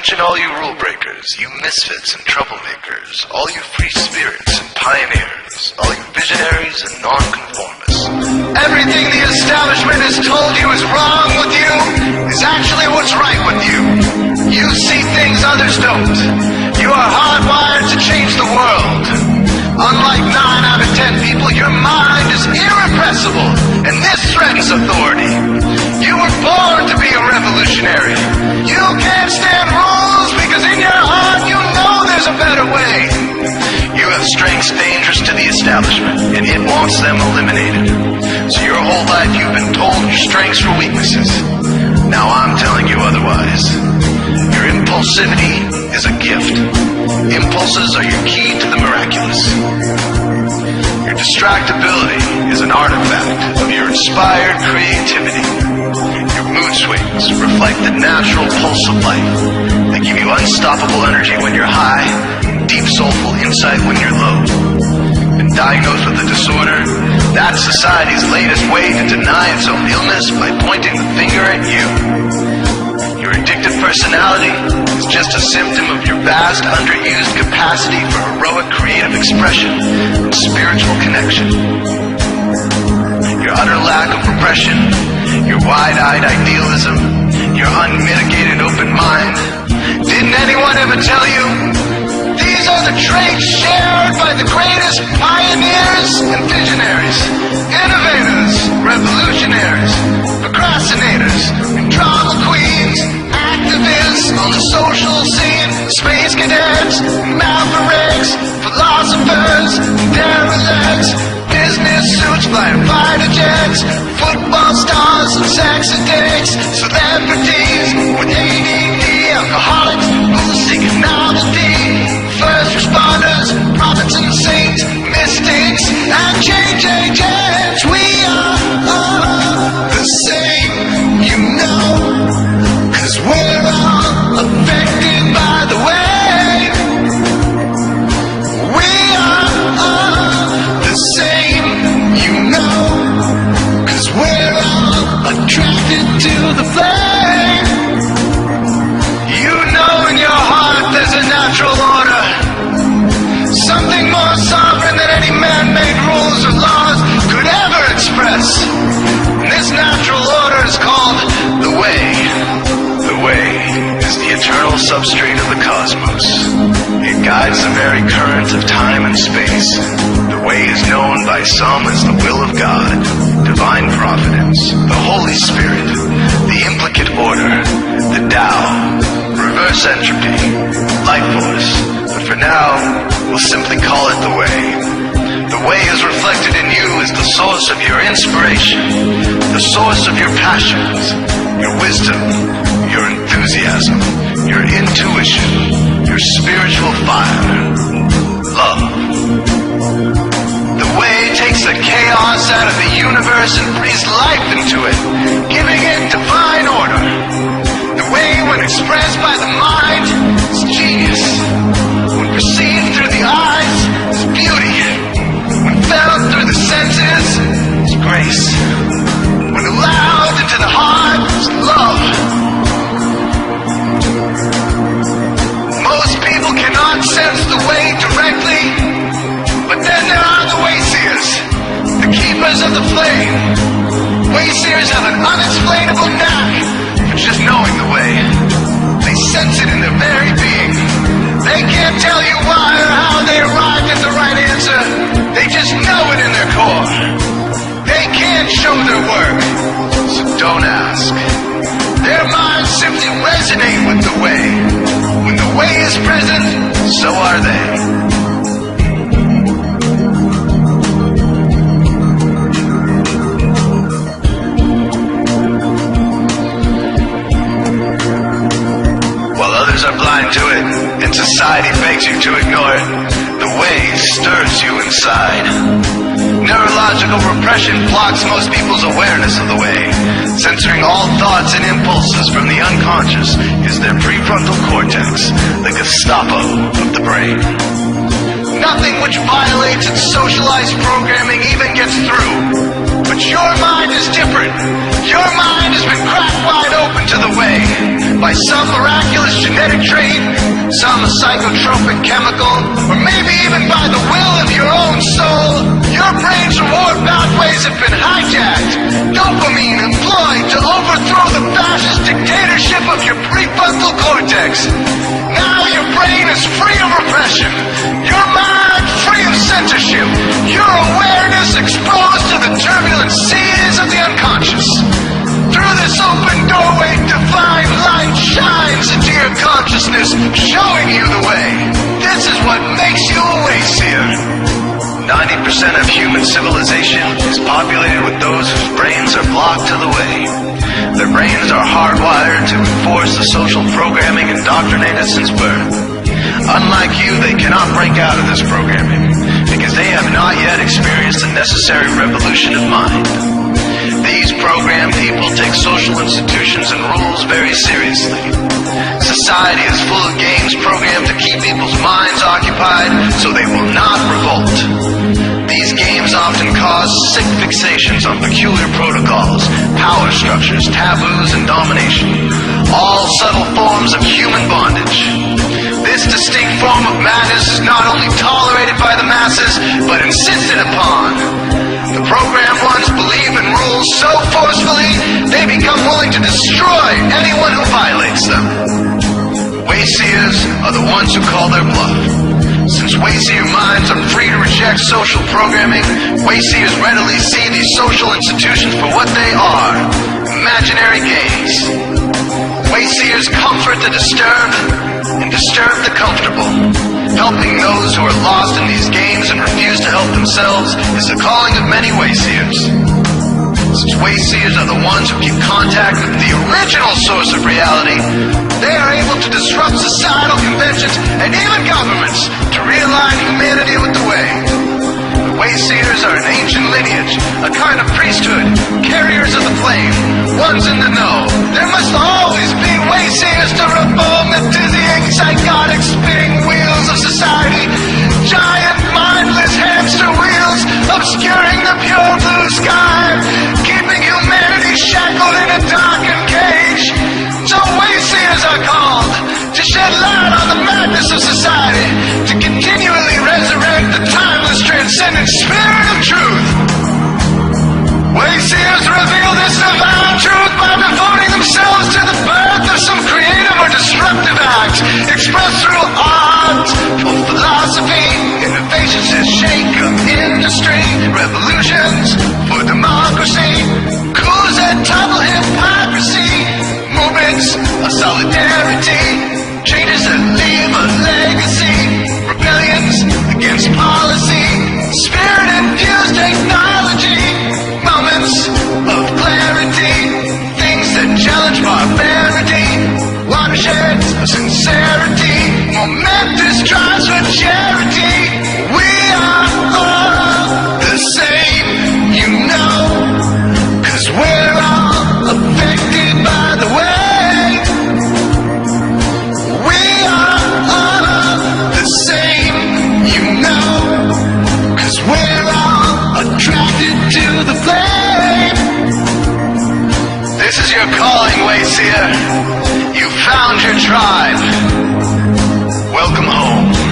Attention all you rule breakers, you misfits and troublemakers, all you free spirits and pioneers, all you visionaries and nonconformists. Everything the establishment has told you is wrong with you is actually what's right with you. You see things others don't. You are hardwired to change the world. Unlike 9 out of 10 people, your mind is irrepressible, and this threatens authority. You were born to be a revolutionary. You can't stand rules because in your heart you know there's a better way. You have strengths dangerous to the establishment, and it wants them eliminated. So your whole life you've been told your strengths were weaknesses. Now I'm telling you otherwise. Your impulsivity is a gift. Impulses are your key to the miraculous. Your distractibility is an artifact of your inspired creativity. Your mood swings reflect the natural pulse of life. They give you unstoppable energy when you're high, and deep soulful insight when you're low. Been diagnosed with a disorder? That's society's latest way to deny its own illness by pointing the finger at you. Your addictive personality is just a symptom of your vast, underused capacity for heroic creative expression and spiritual connection. Your utter lack of repression, your wide-eyed idealism, your unmitigated open mind. Didn't anyone ever tell you? These are the traits shared by the greatest pioneers and visionaries, innovators, revolutionaries, procrastinators, and drama queens, activists on the social scene, space cadets, mavericks, philosophers, derelicts, business suits, flying fighter jets, football stars and sex addicts, celebrities with ADD, alcoholics, booze-seeking novelty, first responders, prophets and saints, mystics, and change agents. We are the same, you know, 'cause we're all affected by the way. We are the same, you know, 'cause we're all attracted to the flame. You know in your heart there's a natural order, something more sovereign than any man-made rules or laws could ever express. And this natural order is called the way. The way is the eternal substrate of the cosmos. It guides the very current of time and space. The way is known by some as the will of God, divine providence, the Holy Spirit, the implicate order, the Tao, reverse entropy, life force. But for now, we'll simply call it the way. The way is reflected in you as the source of your inspiration, the source of your passions, your wisdom, your enthusiasm, your intuition, your spiritual fire, love. The way takes the chaos out of the universe and breathes life into it, giving it divine order. The way, when expressed by the mind, is genius. When perceived through the eyes, is beauty. When felt through the senses, is grace. When allowed into the heart, is love. Most people cannot sense the way directly, but then there are the wayseers, the keepers of the flame. Wayseers have an unexplainable knack for just knowing the way. They sense it in their very being. They can't tell you why or how they arrived at the right answer. They just know it in their core. They can't show their work, so don't ask. Their minds simply resonate with the way. When the way is present, so are they. Are blind to it, and society begs you to ignore it. The way stirs you inside. Neurological repression blocks most people's awareness of the way. Censoring all thoughts and impulses from the unconscious is their prefrontal cortex, the Gestapo of the brain. Nothing which violates its socialized programming even gets through. But your mind is different. Your mind has been cracked wide open to the way by some miraculous genetic trait, some a psychotropic chemical, or maybe even by the will of your own soul. Your brain's reward pathways have been hijacked, dopamine employed to overthrow the fascist dictatorship of your prefrontal cortex. Now your brain is free of repression, your mind free of censorship, your awareness exposed to the turbulent seas of the unconscious. Through this open doorway, divine light shines into your consciousness, showing you the way. This is what makes you a wayseer. 90% of human civilization is populated with those whose brains are blocked to the way. Their brains are hardwired to enforce the social programming indoctrinated since birth. Unlike you, they cannot break out of this programming, because they have not yet experienced the necessary revolution of mind. These programmed people take social institutions and rules very seriously. Society is full of games programmed to keep people's minds occupied so they will not revolt. These games often cause sick fixations on peculiar protocols, power structures, taboos, and domination, all subtle forms of human bondage. This distinct form of madness is not only tolerated by the masses, but insisted upon. The programmed ones believe in rules so forcefully, they become willing to destroy anyone who violates them. Wayseers are the ones who call their bluff. Since wayseer minds are free to reject social programming, wayseers readily see these social institutions for what they are, imaginary games. Wayseers comfort the disturbed and disturb the comfortable. Helping those who are lost in these games and refuse to help themselves is the calling of many wayseers. Since wayseers are the ones who keep contact with the original source of reality, they are able to disrupt societal conventions and even governments to realign humanity with the way. The wayseers are an ancient lineage, a kind of priesthood, carriers of the flame, ones in the know. There must always be wayseers to reform the dizzying, psychotic, spinning wheels of society. Giant, mindless hamster wheels obscuring the pure blue sky, keeping humanity shackled in a darkened cage. So wayseers are called to shed light on the madness of society, to continually resurrect the timeless, transcendent spirit of truth. Wayseers reveal this divine truth by devoting themselves to the birth of some creative or destructive act, expressed through art or philosophy, innovations that shake up industry, revolutions for democracy, coups that topple hypocrisy, movements of solidarity, changes that leave a legacy, rebellions against policy, spirit-infused technology, moments of clarity, things that challenge barbarity, watersheds of sincerity, momentous drives for charity. We are all the same, you know, 'cause we're all affected by the way. We are all the same, you know, 'cause we're all attracted to the flame. This is your calling, wayseer. You found your tribe. Welcome home.